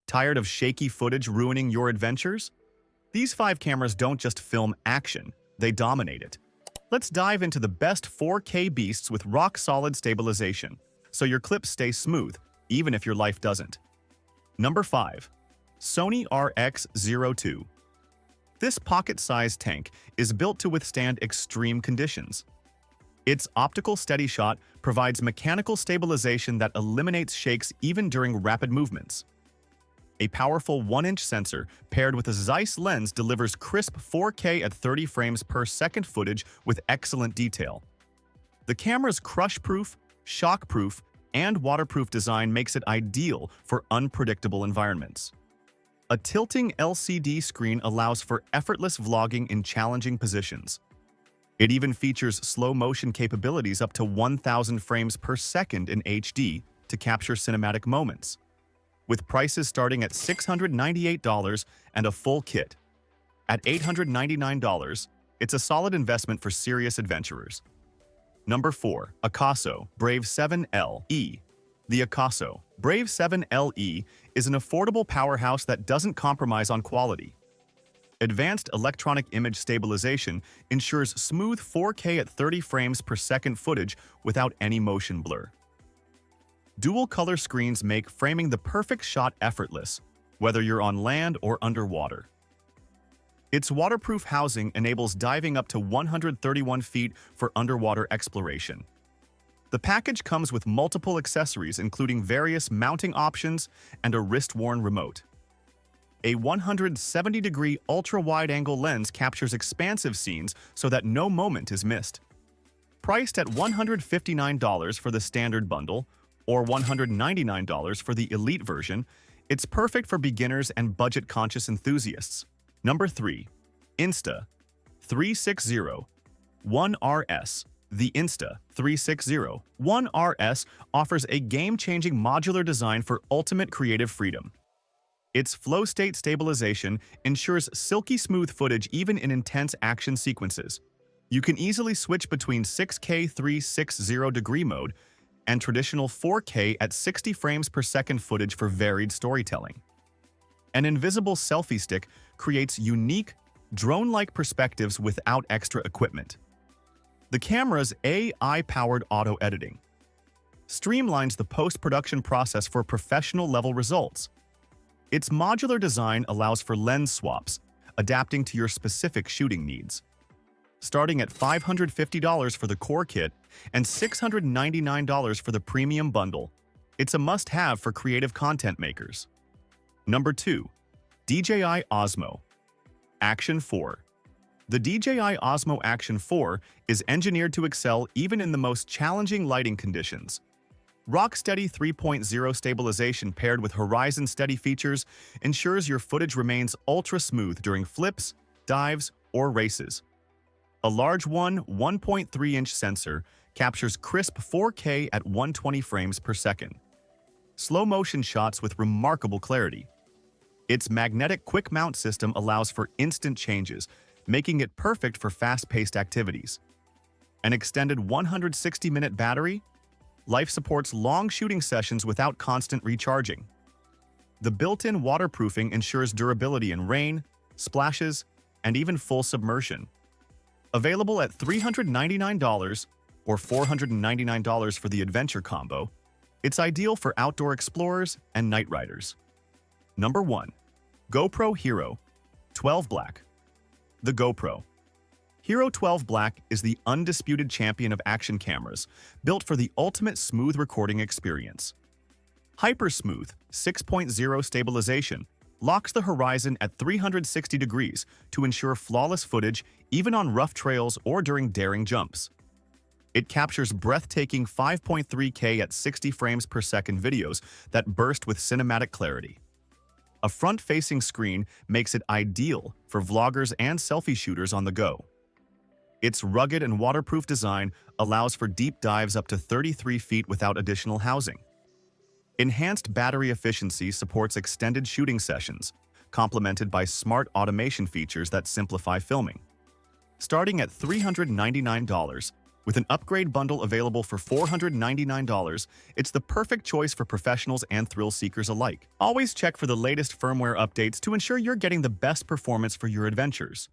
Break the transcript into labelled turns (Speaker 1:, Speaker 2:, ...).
Speaker 1: Tired of shaky footage ruining your adventures? These 5 cameras don't just film action, they dominate it. Let's dive into the best 4K beasts with rock-solid stabilization, so your clips stay smooth, even if your life doesn't. Number 5. Sony RX0 II. This pocket-sized tank is built to withstand extreme conditions. Its optical steady shot provides mechanical stabilization that eliminates shakes even during rapid movements. A powerful 1-inch sensor paired with a Zeiss lens delivers crisp 4K at 30 frames per second footage with excellent detail. The camera's crush-proof, shock-proof, and waterproof design makes it ideal for unpredictable environments. A tilting LCD screen allows for effortless vlogging in challenging positions. It even features slow-motion capabilities up to 1,000 frames per second in HD to capture cinematic moments, with prices starting at $698 and a full kit. At $899, it's a solid investment for serious adventurers. Number 4. AKASO Brave 7LE. The AKASO Brave 7LE is an affordable powerhouse that doesn't compromise on quality. Advanced electronic image stabilization ensures smooth 4K at 30 frames per second footage without any motion blur. Dual-color screens make framing the perfect shot effortless, whether you're on land or underwater. Its waterproof housing enables diving up to 131 feet for underwater exploration. The package comes with multiple accessories including various mounting options and a wrist-worn remote. A 170-degree ultra-wide-angle lens captures expansive scenes so that no moment is missed. Priced at $159 for the standard bundle, or $199 for the elite version, it's perfect for beginners and budget-conscious enthusiasts. Number 3. Insta360 ONE RS. The Insta360 ONE RS offers a game-changing modular design for ultimate creative freedom. Its flow-state stabilization ensures silky smooth footage even in intense action sequences. You can easily switch between 6K 360-degree mode and traditional 4K at 60 frames per second footage for varied storytelling. An invisible selfie stick creates unique, drone-like perspectives without extra equipment. The camera's AI-powered auto-editing streamlines the post-production process for professional-level results. Its modular design allows for lens swaps, adapting to your specific shooting needs. Starting at $550 for the core kit and $699 for the premium bundle, it's a must-have for creative content makers. Number 2. DJI Osmo Action 4. The DJI Osmo Action 4 is engineered to excel even in the most challenging lighting conditions. Rock-steady 3.0 stabilization paired with horizon-steady features ensures your footage remains ultra-smooth during flips, dives, or races. A large 1.3-inch sensor captures crisp 4K at 120 frames per second. Slow-motion shots with remarkable clarity. Its magnetic quick-mount system allows for instant changes, making it perfect for fast-paced activities. An extended 160-minute battery? Life supports long shooting sessions without constant recharging. The built-in waterproofing ensures durability in rain, splashes, and even full submersion. Available at $399 or $499 for the adventure combo, it's ideal for outdoor explorers and night riders. Number 1. GoPro Hero 12 Black. The GoPro Hero 12 Black is the undisputed champion of action cameras, built for the ultimate smooth recording experience. Hyper-smooth 6.0 stabilization locks the horizon at 360 degrees to ensure flawless footage even on rough trails or during daring jumps. It captures breathtaking 5.3K at 60 frames per second videos that burst with cinematic clarity. A front-facing screen makes it ideal for vloggers and selfie shooters on the go. Its rugged and waterproof design allows for deep dives up to 33 feet without additional housing. Enhanced battery efficiency supports extended shooting sessions, complemented by smart automation features that simplify filming. Starting at $399, With an upgrade bundle available for $499, it's the perfect choice for professionals and thrill seekers alike. Always check for the latest firmware updates to ensure you're getting the best performance for your adventures.